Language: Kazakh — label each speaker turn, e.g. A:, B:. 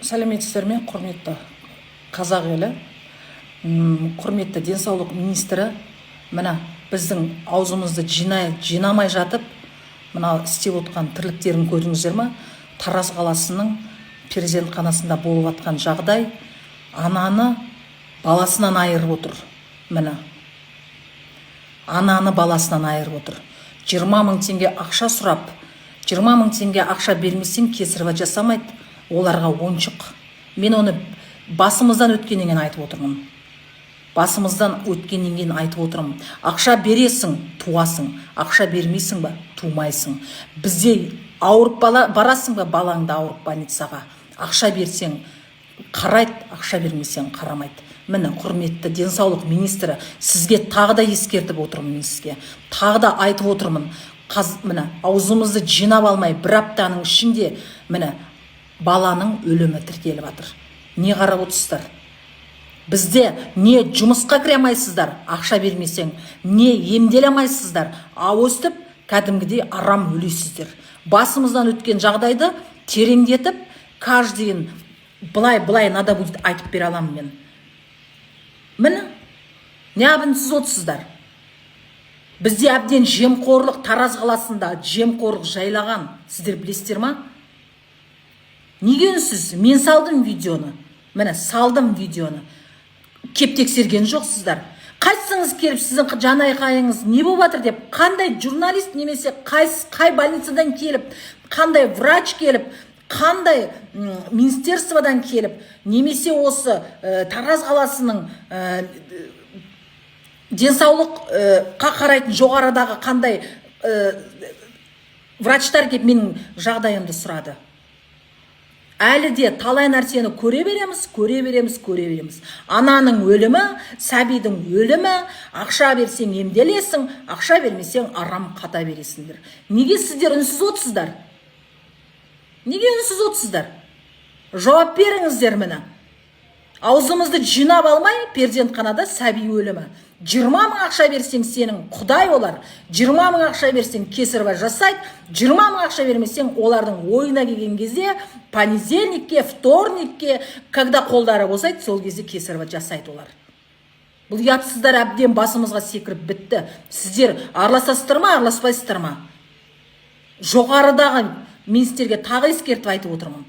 A: Сәлеметсіздер ме, құрметті қазақ елі, құрметті денсаулық министрі, мына біздің аузымызды жинамай жатып, мына істеп отқан тірліктерін көрдіңіздер ме? Тараз қаласының перзентханасында болып жатқан жағдай ананы баласынан айырып отыр. Мына ананы баласынан айырып отыр. 20 мың теңге ақша сұрап, 20 мың теңге ақша бермесең кесірова жасамайды, оларға ойыншық. Мен оны басымыздан өткеннен айтып отырмын. Басымыздан өткеннен кейін айтып отырмын. Ақша бересің, туасың. Ақша бермейсің ба, тумайсың. Бізде ауырып барасың ба, балаңды ауырып больницаға. Ақша берсең қарайды, ақша бермесең қарамайды. Міне, құрметті денсаулық министрі, сізге тағы да ескертіп отырмын. Мен сізге тағы да айтып отырмын. Міне, аузымызды жинап алмай, бір аптаның ішінде міне баланың өлімі тіркеліп жатыр. Не қарап отырсыздар? Бізде не жұмысқа кіре алмайсыздар, ақша бермесең, не емделе алмайсыздар, өстіп кәдімгідей арам өлесіздер. Басымыздан өткен жағдайды тереңдетіп, каждыйын былай надо будет айтып бере аламын мен. Міне, не абынсыз отырсыздар? Бізде әбден жемқорлық, Тараз қаласында жемқорлық жайлаған, сіздер білесіздер ма? Неге үнсіз? Мен салдым видеоны. Міне, салдым видеоны. Кеп тексерген жоқсыздар. Қайсыңыз келіп, сіздің жанайқайыңыз не болып жатыр деп, қандай журналист немесе қай больницадан келіп, қандай врач келіп, қандай министерстводан келіп, немесе осы Тараз қаласының денсаулыққа қарайтын жоғарыдағы қандай врачтар келіп менің жағдайымды сұрады. Әлі де талай нәрсені көре береміз. Ананың өлімі, сәбидің өлімі, ақша берсең емделесің, ақша бермесең арам қата бересіңдер. Неге сіздер үнсіз отырсыздар? Неге үнсіз отырсыздар? Жауап беріңіздер мені. Аузымызды жинап алмай, перзентханада сәби өлімі. 20 мың ақша берсең сенің құдай олар, 20 мың ақша берсең кесірова жасайды, 20 мың ақша бермесең олардың ойына келген кезде понедельникке, вторникке, когда қолдары босайды, сол кезде кесірова жасайды олар. Бұл ұятсыздар әбден басымызға секіріп бітті. Сіздер араласасыздар ма, араласпайсыздар ма? Жоғарыдағы министрге тағы ескертіп айтып отырмын.